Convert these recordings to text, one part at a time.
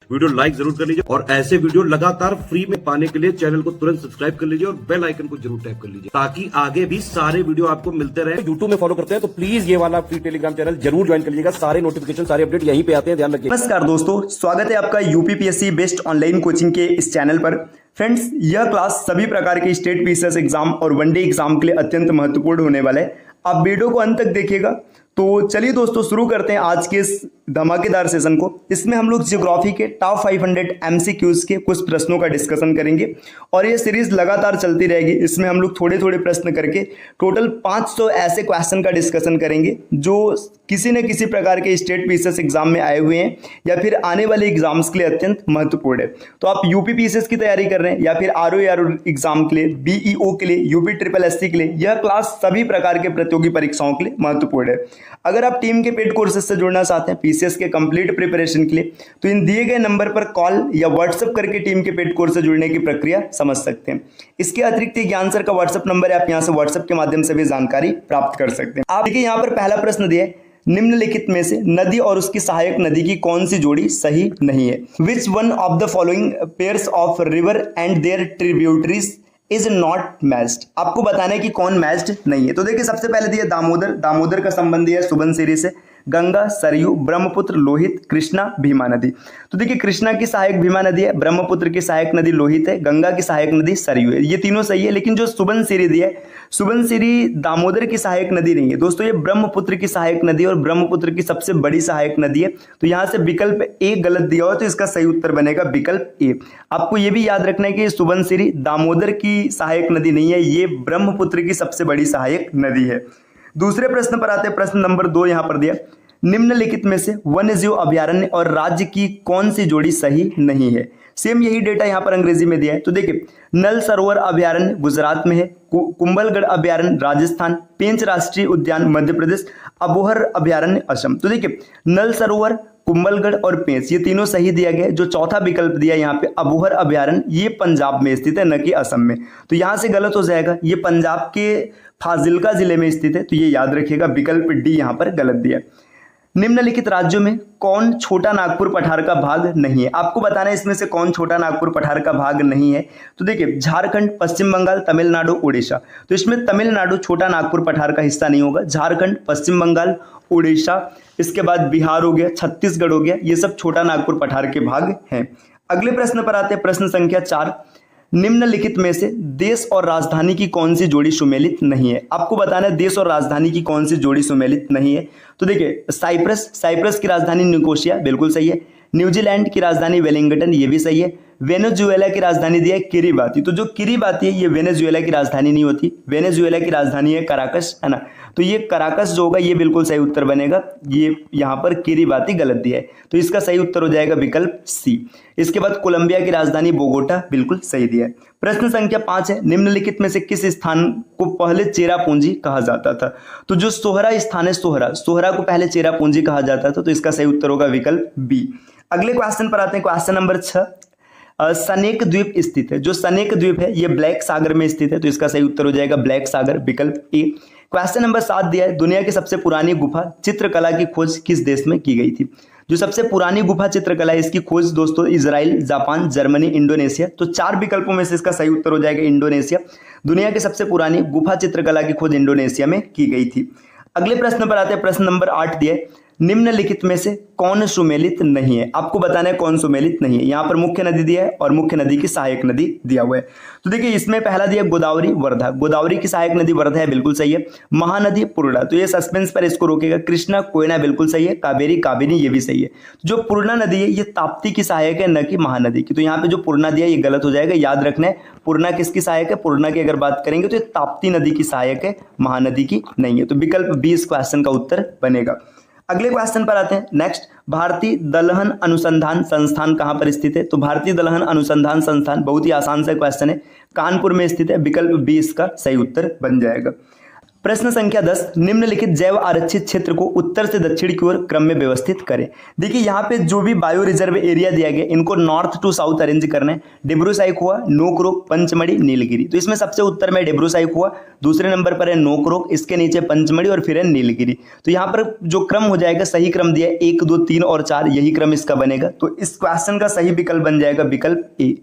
Video like जरूर कर लीजिए और ऐसे वीडियो लगातार फ्री में पाने के लिए चैनल को तुरंत सब्सक्राइब कर लीजिए और बेल आइकन को जरूर टैप कर लीजिए ताकि आगे भी सारे वीडियो आपको मिलते रहे। यूट्यूब में फॉलो करते हैं तो प्लीज ये वाला फ्री टेलीग्राम चैनल जरूर ज्वाइन कर लीजिएगा। सारे नोटिफिकेशन सारे अपडेट यहीं पे आते हैं, ध्यान रखिए। नमस्कार दोस्तों, स्वागत है आपका यूपीपीएससी बेस्ट ऑनलाइन कोचिंग के इस चैनल पर। फ्रेंड्स, यह क्लास सभी प्रकार के स्टेट पीसीएस एग्जाम और वनडे एग्जाम के लिए अत्यंत महत्वपूर्ण होने वाला है। आप वीडियो को अंत तक देखिएगा। तो चलिए दोस्तों, शुरू करते हैं आज के इस धमाकेदार सेशन को। इसमें हम लोग ज्योग्राफी के टॉप 500 एमसीक्यूज के कुछ प्रश्नों का डिस्कशन करेंगे और ये सीरीज लगातार चलती रहेगी। इसमें हम लोग थोड़े थोड़े प्रश्न करके टोटल 500 ऐसे क्वेश्चन का डिस्कशन करेंगे जो किसी न किसी प्रकार के स्टेट पीसीएस एग्जाम में आए हुए हैं या फिर आने वाले एग्जाम्स के लिए अत्यंत महत्वपूर्ण है। तो आप यूपी पीसीएस की तैयारी कर रहे हैं या फिर आरओ एग्जाम के लिए, बीईओ के लिए, यूपी ट्रिपल एससी के लिए, यह क्लास सभी प्रकार के प्रतियोगी परीक्षाओं के लिए महत्वपूर्ण है। अगर आप टीम के पेड कोर्सेज से जुड़ना चाहते हैं पीसीएस के कंप्लीट प्रिपरेशन के लिए, तो इन दिए गए नंबर पर कॉल या व्हाट्सएप करके टीम के पेड कोर्स से जुड़ने की प्रक्रिया समझ सकते हैं। इसके अतिरिक्त ज्ञान सर का व्हाट्सएप नंबर है, आप यहां से व्हाट्सएप के माध्यम से भी जानकारी प्राप्त कर सकते हैं। आप देखिए, यहाँ पर पहला प्रश्न दिया है, निम्नलिखित में से नदी और उसकी सहायक नदी की कौन सी जोड़ी सही नहीं है? Which one of the following pairs of river and their tributaries is not matched? आपको बताना है कि कौन मैच्ड नहीं है। तो देखिए, सबसे पहले दिया दामोदर। दामोदर का संबंध है सुबनसिरी से। गंगा, सरयू, ब्रह्मपुत्र, लोहित, कृष्णा, भीमा नदी। तो देखिए, कृष्णा की सहायक भीमा नदी है, ब्रह्मपुत्र की सहायक नदी लोहित है, गंगा की सहायक नदी सरयू है। ये तीनों सही है, लेकिन जो सुबनसिरी दिया है, सुबनसिरी दामोदर की सहायक नदी नहीं है दोस्तों, ये ब्रह्मपुत्र की सहायक नदी और ब्रह्मपुत्र की सबसे बड़ी सहायक नदी है। तो यहां से विकल्प ए गलत दिया हो तो इसका सही उत्तर बनेगा विकल्प ए। आपको यह भी याद रखना है कि सुबनसिरी दामोदर की सहायक नदी नहीं है, ये ब्रह्मपुत्र की सबसे बड़ी सहायक नदी है। दूसरे प्रश्न पर आते हैं। प्रश्न नंबर 2 यहां पर दिया, निम्नलिखित में से वन्यजीव अभयारण्य और राज्य की कौन सी जोड़ी सही नहीं है? सेम यही डेटा यहां पर अंग्रेजी में दिया है। तो देखिए, नल सरोवर अभयारण्य गुजरात में है, कुंभलगढ़ अभयारण्य राजस्थान, पेंच राष्ट्रीय उद्यान मध्य प्रदेश, अबोहर अभयारण्य असम। तो देखिए, नल सरोवर, कुंभलगढ़ और पेंच, ये तीनों सही दिया गया है। जो चौथा विकल्प दिया यहाँ पे अबोहर अभयारण्य, ये पंजाब में स्थित है, न कि असम में। तो यहां से गलत हो जाएगा, ये पंजाब के फाजिल्का जिले में स्थित है। तो ये याद रखिएगा, विकल्प डी यहां पर गलत दिया है। निम्नलिखित राज्यों में कौन छोटा नागपुर पठार का भाग नहीं है? आपको बताना है इसमें से कौन छोटा नागपुर पठार का भाग नहीं है। तो देखिए, झारखंड, पश्चिम बंगाल, तमिलनाडु, उड़ीसा। तो इसमें तमिलनाडु छोटा नागपुर पठार का हिस्सा नहीं होगा। झारखंड, पश्चिम बंगाल, उड़ीसा, इसके बाद बिहार हो गया, छत्तीसगढ़ हो गया, ये सब छोटा नागपुर पठार के भाग हैं। अगले प्रश्न पर आते हैं। प्रश्न संख्या 4, निम्नलिखित में से देश और राजधानी की कौन सी जोड़ी सुमेलित नहीं है? आपको बताना है देश और राजधानी की कौन सी जोड़ी सुमेलित नहीं है। तो देखिए, साइप्रस की राजधानी निकोसिया, बिल्कुल सही है। न्यूजीलैंड की राजधानी वेलिंगटन, ये भी सही है। वेनेजुएला की राजधानी दिया है किरिबाती। तो जो किरिबाती है, ये वेनेजुएला की राजधानी नहीं होती, वेनेजुएला की राजधानी है कराकस, है ना। तो ये कराकस जो होगा, ये बिल्कुल सही उत्तर बनेगा। ये यहाँ पर किरिबाती गलत दिया है, तो इसका सही उत्तर हो जाएगा विकल्प सी। इसके बाद कोलंबिया की राजधानी बोगोटा, बिल्कुल सही दिया है। प्रश्न संख्या 5 है, निम्नलिखित में से किस स्थान को पहले चेरापूंजी कहा जाता था? तो जो सोहरा स्थान है, सोहरा को पहले चेरापूंजी कहा जाता था। तो इसका सही उत्तर होगा विकल्प बी। अगले क्वेश्चन पर आते हैं। क्वेश्चन नंबर 6, सनेक द्वीप स्थित है। जो सनेक द्वीप है, ये ब्लैक सागर में स्थित है। तो इसका सही उत्तर हो जाएगा ब्लैक सागर, विकल्प ए। क्वेश्चन नंबर 7 दिया है, दुनिया की सबसे पुरानी गुफा चित्रकला की खोज किस देश में की गई थी? जो सबसे पुरानी गुफा चित्रकला है, इसकी खोज दोस्तों इजराइल, जापान, जर्मनी, इंडोनेशिया। तो 4 विकल्पों में से इसका सही उत्तर हो जाएगा इंडोनेशिया। दुनिया की सबसे पुरानी गुफा चित्रकला की खोज इंडोनेशिया में की गई थी। अगले प्रश्न पर आते हैं। प्रश्न नंबर 8 दिया है, निम्नलिखित में से कौन सुमेलित नहीं है? आपको बताना है कौन सुमेलित नहीं है। यहाँ पर मुख्य नदी दिया है और मुख्य नदी की सहायक नदी दिया हुआ है। तो देखिए, इसमें पहला दिया गोदावरी, वर्धा। गोदावरी की सहायक नदी वर्धा है, बिल्कुल सही है। महानदी पूर्णा, तो ये सस्पेंस पर इसको रोकेगा। कृष्णा, कोयना, बिल्कुल सही है। कावेरी, काबिनी, ये भी सही है। जो पूर्णा नदी है, ये ताप्ती की सहायक है, न कि महानदी की। तो यहाँ पे जो पूर्णा दिया ये गलत हो जाएगा, याद रखना है। पूर्णा किसकी सहायक है? पूर्णा की अगर बात करेंगे तो ये ताप्ती नदी की सहायक है, महानदी की नहीं है। तो विकल्प बी इस क्वेश्चन का उत्तर बनेगा। अगले क्वेश्चन पर आते हैं। नेक्स्ट, भारतीय दलहन अनुसंधान संस्थान कहां पर स्थित है? तो भारतीय दलहन अनुसंधान संस्थान बहुत ही आसान सा क्वेश्चन है, कानपुर में स्थित है, विकल्प बी इसका सही उत्तर बन जाएगा। प्रश्न संख्या 10, निम्नलिखित जैव आरक्षित क्षेत्र को उत्तर से दक्षिण की ओर क्रम में व्यवस्थित करें। देखिए यहाँ पे जो भी बायो रिजर्व एरिया दिया गया इनको नॉर्थ टू साउथ अरेंज करना है। डिब्रू साइखोवा, नोकरोक, पंचमढ़ी, नीलगिरी। तो इसमें सबसे उत्तर में डिब्रू साइखोवा, दूसरे नंबर पर है नोकरोक, इसके नीचे पंचमढ़ी और फिर है नीलगिरी। तो यहाँ पर जो क्रम हो जाएगा, सही क्रम दिया है 1, 2, 3 और 4, यही क्रम इसका बनेगा। तो इस क्वेश्चन का सही विकल्प बन जाएगा विकल्प ए।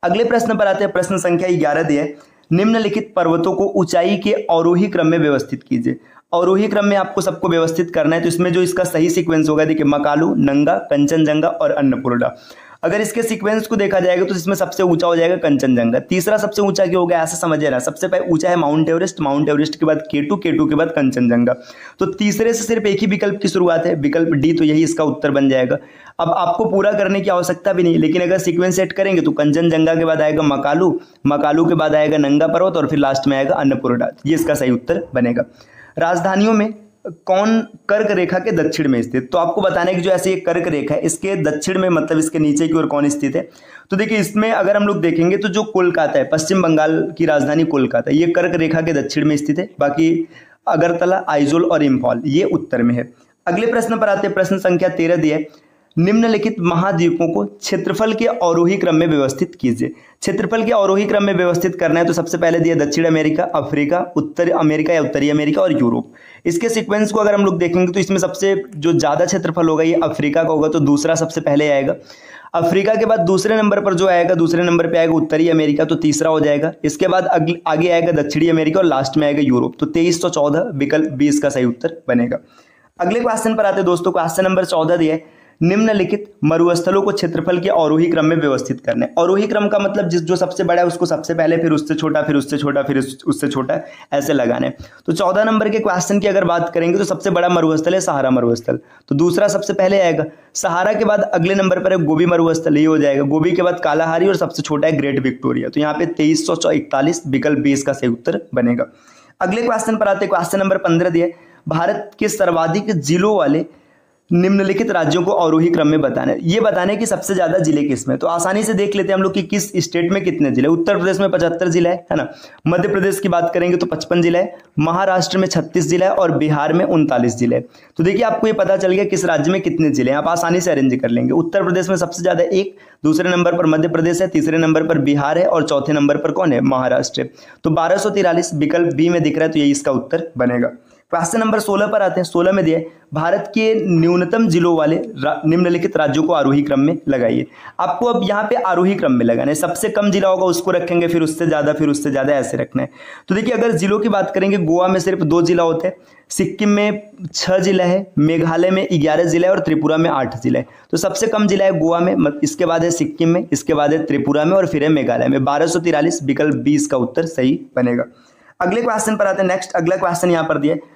अगले प्रश्न पर आते हैं। प्रश्न संख्या 11 दिया है, निम्नलिखित पर्वतों को ऊंचाई के अवरोही क्रम में व्यवस्थित कीजिए। अवरोही क्रम में आपको सबको व्यवस्थित करना है। तो इसमें जो इसका सही सीक्वेंस होगा, देखिए मकालू, नंगा, कंचनजंगा और अन्नपूर्णा। अगर इसके सीक्वेंस को देखा जाएगा तो इसमें सबसे ऊंचा हो जाएगा कंचनजंगा। तीसरा सबसे ऊंचा क्या होगा, ऐसा समझिए ना। सबसे पहले ऊंचा है माउंट एवरेस्ट, माउंट एवरेस्ट के बाद केटू, केटू के बाद कंचनजंगा। तो तीसरे से सिर्फ एक ही विकल्प की शुरुआत है, विकल्प डी। तो यही इसका उत्तर बन जाएगा। अब आपको पूरा करने की आवश्यकता भी नहीं, लेकिन अगर सीक्वेंस सेट करेंगे तो कंचनजंगा के बाद आएगा मकालू, मकालू के बाद आएगा नंगा पर्वत और फिर लास्ट में आएगा अन्नपूर्णा। ये इसका सही उत्तर बनेगा। राजधानियों में कौन कर्क रेखा के दक्षिण में स्थित? तो आपको बताना है कि जो ऐसे एक कर्क रेखा है, इसके दक्षिण में मतलब इसके नीचे की ओर कौन स्थित है। तो देखिए इसमें अगर हम लोग देखेंगे तो जो कोलकाता है, पश्चिम बंगाल की राजधानी कोलकाता, ये कर्क रेखा के दक्षिण में स्थित है। बाकी अगरतला, आइजोल और इम्फॉल ये उत्तर में है। अगले प्रश्न पर आते हैं। प्रश्न संख्या 13 दिया है, निम्नलिखित महाद्वीपों को क्षेत्रफल के अवरोही क्रम में व्यवस्थित कीजिए। क्षेत्रफल के अवरोही क्रम में व्यवस्थित करना है तो सबसे पहले दिया दक्षिण अमेरिका, अफ्रीका, उत्तर अमेरिका या उत्तरी अमेरिका और यूरोप। इसके सीक्वेंस को अगर हम लोग देखेंगे तो इसमें सबसे जो ज्यादा क्षेत्रफल होगा ये अफ्रीका का होगा, तो दूसरा सबसे पहले आएगा। अफ्रीका के बाद दूसरे नंबर पर जो आएगा, दूसरे नंबर पे आएगा उत्तरी अमेरिका, तो तीसरा हो जाएगा। इसके बाद आगे आएगा दक्षिणी अमेरिका और लास्ट में आएगा यूरोप। तो 2314 विकल्प 20 का सही उत्तर बनेगा। अगले क्वेश्चन पर आते हैं दोस्तों। क्वेश्चन नंबर 14 दिया है, निम्नलिखित मरुस्थलों को क्षेत्रफल के अवरोही क्रम में व्यवस्थित करना है। अवरोही क्रम का मतलब जो सबसे बड़ा है उसको सबसे पहले, फिर उससे छोटा, फिर उससे छोटा, फिर उससे छोटा, ऐसे लगाना है। तो 14 नंबर के क्वेश्चन की अगर बात करेंगे तो सबसे बड़ा मरुस्थल है सहारा मरुस्थल, तो दूसरा सबसे पहले आएगा। सहारा के बाद अगले नंबर पर है गोबी मरुस्थल, ये हो जाएगा। गोबी के बाद कालाहारी और सबसे छोटा है ग्रेट विक्टोरिया। तो यहाँ पे 2341 विकल्प 20 का सही उत्तर बनेगा। अगले क्वेश्चन पर आते हैं। क्वेश्चन नंबर 15 दिया है, भारत के सर्वाधिक जिलों वाले निम्नलिखित राज्यों को अवरोही क्रम में बताना है। ये बताना है कि सबसे ज्यादा जिले किसमें। तो आसानी से देख लेते हैं हम लोग कि किस स्टेट में कितने जिले। उत्तर प्रदेश में 75 जिला है ना। मध्य प्रदेश की बात करेंगे तो 55 जिला है। महाराष्ट्र में 36 जिला है और बिहार में 39 जिले हैं। तो देखिए आपको ये पता चल गया किस राज्य में कितने जिले हैं, आप आसानी से अरेंज कर लेंगे। उत्तर प्रदेश में सबसे ज्यादा 1, दूसरे नंबर पर मध्य प्रदेश है, तीसरे नंबर पर बिहार है और चौथे नंबर पर कौन है, महाराष्ट्र है। तो 1243 विकल्प बी में दिख रहा है, तो यही इसका उत्तर बनेगा। क्वेश्चन नंबर 16 पर आते हैं। 16 में दिया है, भारत के न्यूनतम जिलों वाले निम्नलिखित राज्यों को आरोही क्रम में लगाइए। आपको अब यहाँ पे आरोही क्रम में लगाना है। सबसे कम जिला होगा उसको रखेंगे, फिर उससे ज्यादा, फिर उससे ज्यादा, ऐसे रखना है। तो देखिए अगर जिलों की बात करेंगे, गोवा में सिर्फ 2 जिला होते हैं, सिक्किम में 6 जिला है, मेघालय में 11 जिला है और त्रिपुरा में 8 जिला है। तो सबसे कम जिला है गोवा में, इसके बाद है सिक्किम में, इसके बाद है त्रिपुरा में और फिर है मेघालय में। 1243 विकल्प 20 का उत्तर सही बनेगा। अगले क्वेश्चन पर आते हैं। नेक्स्ट अगला क्वेश्चन यहाँ पर दिया है,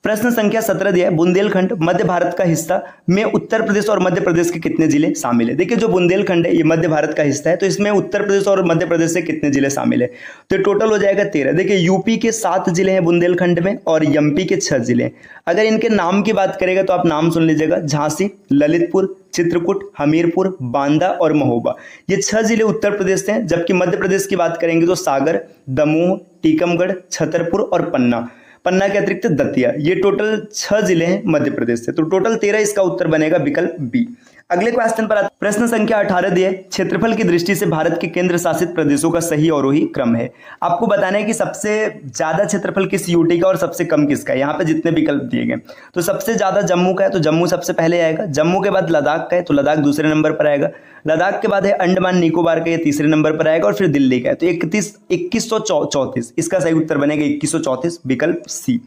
प्रश्न संख्या 17 दिया है, बुंदेलखंड मध्य भारत का हिस्सा में उत्तर प्रदेश और मध्य प्रदेश के कितने जिले शामिल है। देखिए जो बुंदेलखंड है ये मध्य भारत का हिस्सा है, तो इसमें उत्तर प्रदेश और मध्य प्रदेश से कितने जिले शामिल है, तो टोटल हो जाएगा 13। देखिए यूपी के 7 जिले हैं बुंदेलखंड में और एमपी के 6 जिले हैं। अगर इनके नाम की बात करेगा तो आप नाम सुन लीजिएगा, झांसी, ललितपुर, चित्रकूट, हमीरपुर, बांदा और महोबा, ये 6 जिले उत्तर प्रदेश से हैं। जबकि मध्य प्रदेश की बात करेंगे तो सागर, दमोह, टीकमगढ़, छतरपुर और पन्ना के अतिरिक्त दतिया, ये टोटल 6 जिले हैं मध्य प्रदेश से। तो टोटल 13 इसका उत्तर बनेगा विकल्प बी। अगले क्वेश्चन पर प्रश्न संख्या 18 दिए, क्षेत्रफल की दृष्टि से भारत के केंद्र शासित प्रदेशों का सही अवरोही क्रम है। आपको बताना है कि सबसे ज्यादा क्षेत्रफल किस यूटी का और सबसे कम किसका है। यहाँ पे जितने विकल्प दिए गए, तो सबसे ज्यादा जम्मू का है, तो जम्मू सबसे पहले आएगा। जम्मू के बाद लद्दाख का है, तो लद्दाख दूसरे नंबर पर आएगा। लद्दाख के बाद है अंडमान निकोबार का, ये तीसरे नंबर पर आएगा और फिर दिल्ली का है, तो 2134 इसका सही उत्तर बनेगा 2134 विकल्प सी।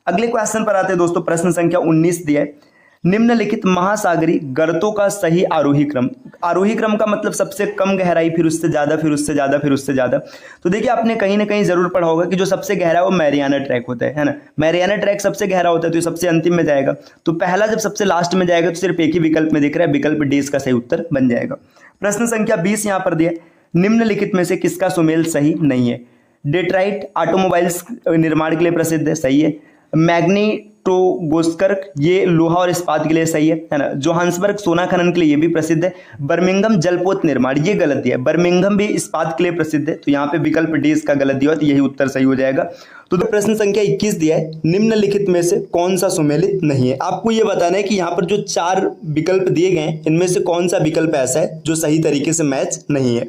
अगले क्वेश्चन पर आते हैं दोस्तों। प्रश्न संख्या 19 दिया है, निम्नलिखित महासागरी गर्तों का सही आरोही क्रम। आरोही क्रम का मतलब सबसे कम गहराई, फिर उससे ज्यादा, फिर उससे ज्यादा, फिर उससे ज्यादा। तो देखिए आपने कहीं ना कहीं जरूर पढ़ा होगा कि जो सबसे गहरा है वो मैरियाना ट्रैक होता है ना। मैरियाना ट्रैक सबसे गहरा होता है, तो ये सबसे अंतिम में जाएगा। तो पहला जब सबसे लास्ट में जाएगा तो सिर्फ एक ही विकल्प में दिख रहा है, विकल्प डी इसका सही उत्तर बन जाएगा। प्रश्न संख्या 20 यहाँ पर दिया, निम्नलिखित में से किसका सुमेल सही नहीं है। डेट्राइट ऑटोमोबाइल्स निर्माण के लिए प्रसिद्ध है, सही है। माग्निटोगोस्कर ये लोहा और इस्पात के लिए सही है ना। जोहान्सबर्ग सोना खनन के लिए ये भी प्रसिद्ध है। बर्मिंघम जलपोत निर्माण ये गलत दिया है। बर्मिंघम भी इस्पात के लिए प्रसिद्ध है, तो यहाँ पे विकल्प डी इसका गलत दिया, तो यही उत्तर सही हो जाएगा। तो प्रश्न संख्या 21 दिया है, निम्नलिखित में से कौन सा सुमेलित नहीं है। आपको ये बताना है कि यहाँ पर जो 4 विकल्प दिए गए हैं इनमें से कौन सा विकल्प ऐसा है जो सही तरीके से मैच नहीं है।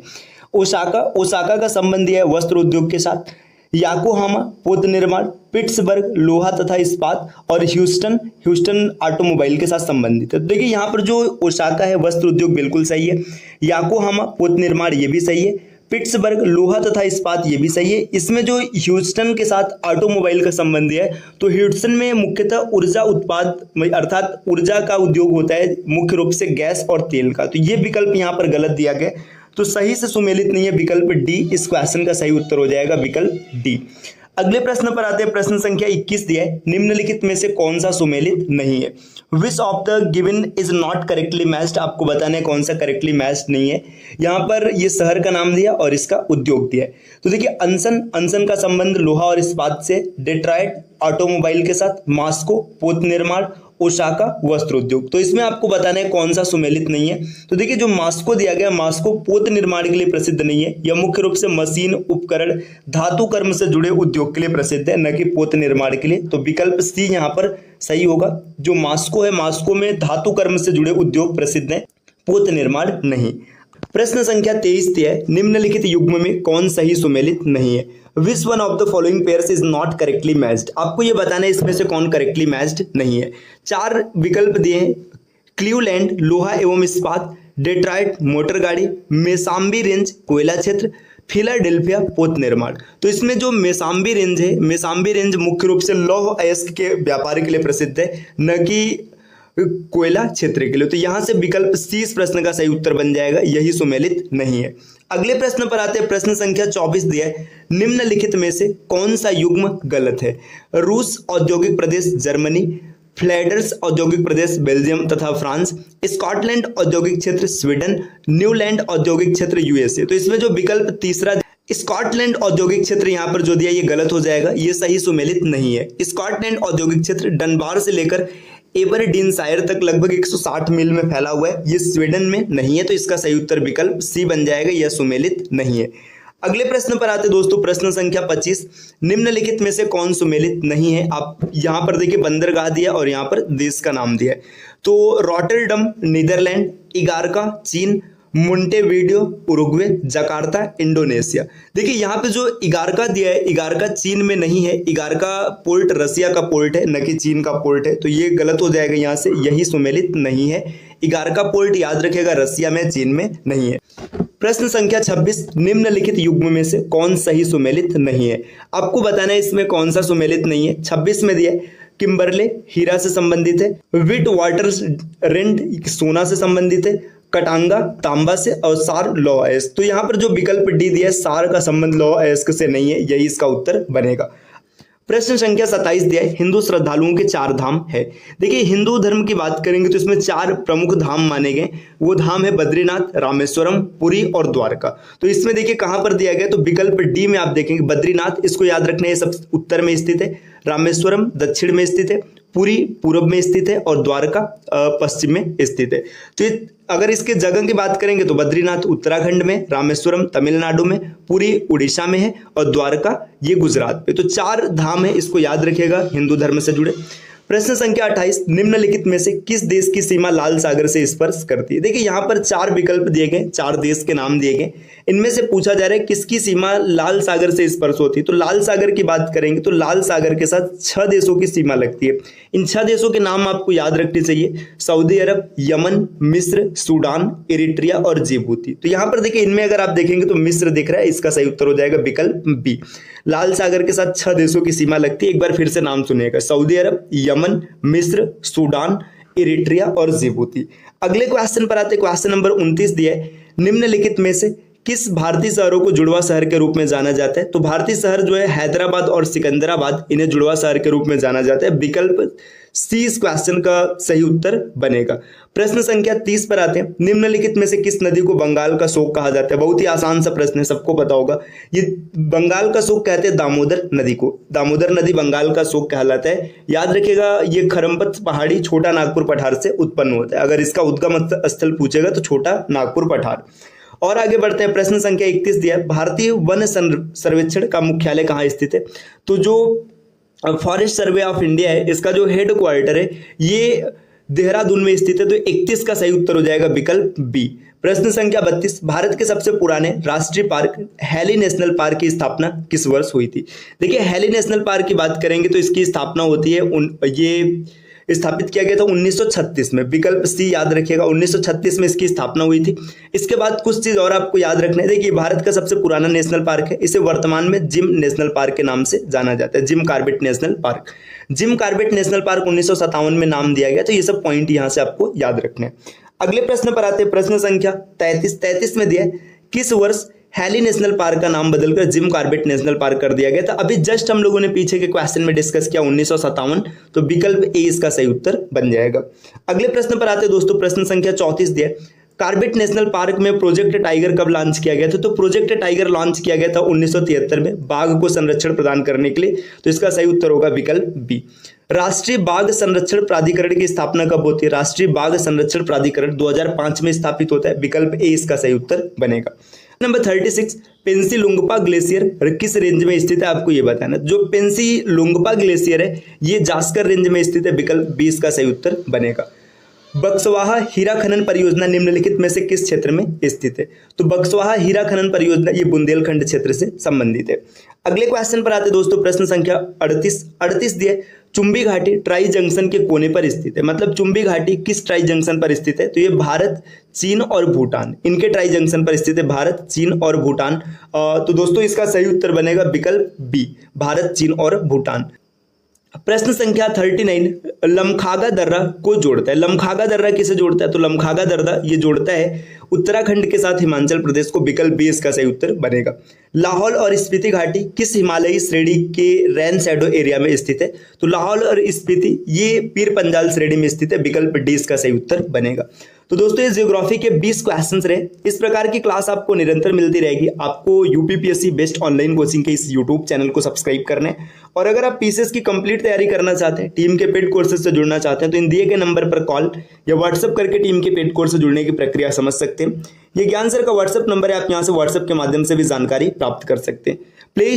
ओसाका का संबंध है वस्त्र उद्योग के साथ। याकोहामा पोत निर्माण, पिट्सबर्ग लोहा तथा इस्पात और ह्यूस्टन ऑटोमोबाइल के साथ संबंधित है। तो देखिए यहाँ पर जो ओसाका है वस्त्र उद्योग बिल्कुल सही है। याकोहामा पोत निर्माण ये भी सही है। पिट्सबर्ग लोहा तथा इस्पात ये भी सही है। इसमें जो ह्यूस्टन के साथ ऑटोमोबाइल का संबंध है, तो ह्यूस्टन में मुख्यतः ऊर्जा उत्पाद अर्थात ऊर्जा का उद्योग होता है, मुख्य रूप से गैस और तेल का। तो ये विकल्प यहाँ पर गलत दिया गया, तो सही से सुमेलित नहीं है। विकल्प डी इस क्वेश्चन का सही उत्तर हो जाएगा, विकल्प डी। अगले प्रश्न पर आते हैं। प्रश्न संख्या 21 दिया है, निम्नलिखित में से कौन सा सुमेलित नहीं है। Which of the given is not correctly matched, आपको बताना है कौन सा करेक्टली मैच्ड नहीं है। यहाँ पर ये शहर का नाम दिया और इसका उद्योग दिया है। तो देखिए अनसन का संबंध लोहा और इस्पात से, डेट्रॉयट ऑटोमोबाइल के साथ, मॉस्को पोत निर्माण, ओसाका वस्त्र उद्योग। तो इसमें आपको बताना है कौन सा सुमेलित नहीं है। तो देखिए जो मॉस्को दिया गया, मॉस्को पोत निर्माण के लिए प्रसिद्ध नहीं है। यह मुख्य रूप से मशीन उपकरण धातु कर्म से जुड़े उद्योग के लिए प्रसिद्ध है, न कि पोत निर्माण के लिए। तो विकल्प सी यहाँ पर सही होगा। जो मॉस्को है, मॉस्को में धातु कर्म से जुड़े उद्योग प्रसिद्ध है, पोत निर्माण नहीं। प्रश्न संख्या 23 है, निम्नलिखित युग्म में कौन सही सुमेलित नहीं है। Which one of the following pairs is not correctly matched, आपको ये बताना है इसमें से कौन करेक्टली मैच्ड नहीं है। 4 विकल्प दिए हैं, क्लीवलैंड लोहा एवं इस्पात, डेट्रॉयट मोटर गाड़ी, मेसाम्बी रेंज कोयला क्षेत्र, फिलाडेल्फिया पोत निर्माण। तो इसमें जो मेसाम्बी रेंज है, मेसाम्बी रेंज मुख्य रूप से लौह अयस्क के व्यापार के लिए प्रसिद्ध है, न कि कोयला क्षेत्र के लिए। तो यहां से विकल्प सी इस प्रश्न का सही उत्तर बन जाएगा, यही सुमेलित नहीं है। अगले प्रश्न पर आते हैं। प्रश्न संख्या 24 दिया है, निम्नलिखित में से कौन सा युग्म गलत है। रूस औद्योगिक प्रदेश जर्मनी, फ्लैंडर्स औद्योगिक प्रदेश बेल्जियम तथा फ्रांस, स्कॉटलैंड औद्योगिक क्षेत्र स्वीडन, न्यूलैंड औद्योगिक क्षेत्र यूएसए। तो इसमें जो विकल्प तीसरा स्कॉटलैंड औद्योगिक क्षेत्र यहाँ पर जो दिया ये गलत हो जाएगा, ये सही सुमेलित नहीं है। स्कॉटलैंड औद्योगिक क्षेत्र डनबार से लेकर एबरडीनशायर तक लगभग 160 मील में फैला हुआ है, ये स्वीडन में नहीं है। तो इसका सही उत्तर विकल्प सी बन जाएगा, यह सुमेलित नहीं है। अगले प्रश्न पर आते दोस्तों। प्रश्न संख्या 25, निम्नलिखित में से कौन सुमेलित नहीं है। आप यहाँ पर देखिए बंदरगाह दिया और यहाँ पर देश का नाम दिया है। तो रॉटरडम नीदरलैंड, इगारका चीन, मोंटेवीडियो उरुग्वे, जकार्ता इंडोनेशिया। देखिए यहाँ पे जो इगारका दिया है, इगारका चीन में नहीं है। इगारका पोर्ट रसिया का पोर्ट है, न कि चीन का पोर्ट है। तो ये गलत हो जाएगा, यहाँ से यही सुमेलित नहीं है। इगारका पोर्ट याद रखेगा रसिया में, चीन में नहीं है। प्रश्न संख्या 26, निम्नलिखित युग्म में से कौन सही सुमेलित नहीं है। आपको बताना है इसमें कौन सा सुमेलित नहीं है। 26 में दिया है, किम्बरले हीरा से संबंधित है, विट वाटर रेंट सोना से संबंधित है, कटांगा तांबा से और सार लौह अयस्क। तो यहाँ पर जो विकल्प डी दिया है, सार का संबंध लौह अयस्क से नहीं है, यही इसका उत्तर बनेगा। प्रश्न संख्या 27 दिया है, हिंदू श्रद्धालुओं के 4 धाम है। देखिए हिंदू धर्म की बात करेंगे तो इसमें 4 प्रमुख धाम माने गए। वो धाम है बद्रीनाथ, रामेश्वरम, पुरी और द्वारका। तो इसमें देखिए कहां पर दिया गया, तो विकल्प डी में आप देखेंगे बद्रीनाथ, इसको याद रखना है, सब उत्तर में स्थित है। रामेश्वरम दक्षिण में स्थित है, पुरी पूर्व में स्थित है और द्वारका पश्चिम में स्थित है। तो अगर इसके जगह की बात करेंगे तो बद्रीनाथ उत्तराखंड में, रामेश्वरम तमिलनाडु में, पुरी उड़ीसा में है और द्वारका ये गुजरात पे। तो 4 धाम है, इसको याद रखिएगा हिंदू धर्म से जुड़े। प्रश्न संख्या 28, निम्नलिखित में से किस देश की सीमा लाल सागर से स्पर्श करती है। देखिए यहाँ पर 4 विकल्प दिए गए, 4 देश के नाम दिए गए। इनमें से पूछा जा रहा है किसकी सीमा लाल सागर से स्पर्श होती है। तो लाल सागर की बात करेंगे तो लाल सागर के साथ 6 देशों की सीमा लगती है। इन 6 देशों के नाम आपको याद रखने चाहिए, सऊदी अरब, यमन, मिस्र, सूडान, इरिट्रिया और जिबूती। तो यहाँ पर देखिए इनमें अगर आप देखेंगे तो मिस्र दिख रहा है, इसका सही उत्तर हो जाएगा विकल्प बी। लाल सागर के साथ 6 देशों की सीमा लगती है। एक बार फिर से नाम सुनिएगा, सऊदी अरब, यमन, मिस्र, सूडान, इरिट्रिया और जिबूती। अगले क्वेश्चन पर आते, क्वेश्चन नंबर 29 दिया है, निम्नलिखित में से किस भारतीय शहरों को जुड़वा शहर के रूप में जाना जाता है? तो भारतीय शहर जो है हैदराबाद और सिकंदराबाद, इन्हें जुड़वा शहर के रूप में जाना जाता है। विकल्प सी इस क्वेश्चन का सही उत्तर बनेगा। प्रश्न संख्या 30 पर आते हैं। निम्नलिखित में से किस नदी को बंगाल का शोक कहा जाता है? बहुत ही आसान सा प्रश्न है, सबको पता होगा। ये बंगाल का शोक कहते हैं दामोदर नदी को। दामोदर नदी बंगाल का शोक कहलाता है। याद रखिएगा, ये खरमपत पहाड़ी छोटा नागपुर पठार से उत्पन्न होता है। अगर इसका उद्गम स्थल पूछेगा तो छोटा नागपुर पठार। और आगे बढ़ते हैं। प्रश्न संख्या 31 दिया है, भारतीय वन सर्वेक्षण का मुख्यालय कहाँ स्थित है? तो जो फॉरेस्ट सर्वे ऑफ इंडिया है, इसका जो हेड क्वार्टर है ये देहरादून में स्थित है। तो 31 का सही उत्तर हो जाएगा विकल्प बी। प्रश्न संख्या 32, भारत के सबसे पुराने राष्ट्रीय पार्क हैली नेशनल पार्क की स्थापना किस वर्ष हुई थी? देखिए, हैली नेशनल पार्क की बात करेंगे तो इसकी स्थापना होती है ये स्थापित किया गया था 1936 में। विकल्प सी याद रखिएगा, 1936 में इसकी स्थापना हुई थी। इसके बाद कुछ चीज और आपको याद रखना है। देखिए, भारत का सबसे पुराना नेशनल पार्क है। इसे वर्तमान में जिम नेशनल पार्क के नाम से जाना जाता है, Jim Corbett national park. Jim Corbett national park 1957 में नाम दिया गया। तो ये सब पॉइंट यहां से आपको याद रखने हैं। अगले प्रश्न पर आते हैं। प्रश्न संख्या 33 में दिया है, किस वर्ष हैली नेशनल पार्क का नाम बदलकर जिम कॉर्बेट नेशनल पार्क कर दिया गया था? अभी जस्ट हम लोगों ने पीछे के क्वेश्चन में डिस्कस किया 1957। तो विकल्प ए इसका सही उत्तर बन जाएगा। अगले प्रश्न पर आते हैं दोस्तों। प्रश्न संख्या 34 दिया है, कॉर्बेट नेशनल पार्क में प्रोजेक्ट टाइगर कब लॉन्च किया गया था? तो प्रोजेक्ट टाइगर लॉन्च किया गया था 1973 में, बाघ को संरक्षण प्रदान करने के लिए। तो इसका सही उत्तर होगा विकल्प बी। राष्ट्रीय बाघ संरक्षण प्राधिकरण की स्थापना कब होती है? राष्ट्रीय बाघ संरक्षण प्राधिकरण 2005 में स्थापित होता है। विकल्प ए इसका सही उत्तर बनेगा। नंबर 36, पेंसीलुंगपा ग्लेशियर किस रेंज में स्थित है? आपको ये बताना। जो पेंसीलुंगपा ग्लेशियर है ये जास्कर रेंज में स्थित है। विकल्प बी इसका सही उत्तर बनेगा। बक्सवाहा हीरा खनन परियोजना निम्नलिखित में से किस क्षेत्र में स्थित है? तो बक्सवाहा हीरा खनन परियोजना ये बुंदेलखंड क्षेत्र से संबंधित है। अगले क्वेश्चन पर आते दोस्तों। प्रश्न संख्या 38 दिए, चुंबी घाटी ट्राई जंक्शन के कोने पर स्थित है। मतलब चुंबी घाटी किस ट्राई जंक्शन पर स्थित है? तो ये भारत, चीन और भूटान, इनके ट्राई जंक्शन पर स्थित है। भारत, चीन और भूटान। तो दोस्तों इसका सही उत्तर बनेगा विकल्प बी, भारत, चीन और भूटान। प्रश्न संख्या 39, लमखागा दर्रा को जोड़ता है। लमखागा दर्रा किसे जोड़ता है? तो लमखागा दर्रा ये जोड़ता है उत्तराखंड के साथ हिमाचल प्रदेश को। विकल्प बी इसका सही उत्तर बनेगा। लाहौल और स्पीति घाटी किस हिमालयी श्रेणी के रेन शैडो एरिया में स्थित है? तो लाहौल और स्पीति ये पीर पंजाल श्रेणी में स्थित है। विकल्प डी इसका सही उत्तर बनेगा। तो दोस्तों ये ज्योग्राफी के 20 क्वेश्चंस रहे। इस प्रकार की क्लास आपको निरंतर मिलती रहेगी। आपको यूपीपीएससी बेस्ट ऑनलाइन कोचिंग के इस यूट्यूब चैनल को सब्सक्राइब करना है। और अगर आप पीसीएस की कंप्लीट तैयारी करना चाहते हैं, टीम के पेड कोर्सेज से जुड़ना चाहते हैं, तो इन दिए गए नंबर पर कॉल या व्हाट्सएप करके टीम के पेड कोर्स से जुड़ने की प्रक्रिया समझ सकते हैं। ये ज्ञान सर का व्हाट्सएप नंबर है, आप यहाँ से व्हाट्सएप के माध्यम से भी जानकारी प्राप्त कर सकते हैं। प्लीज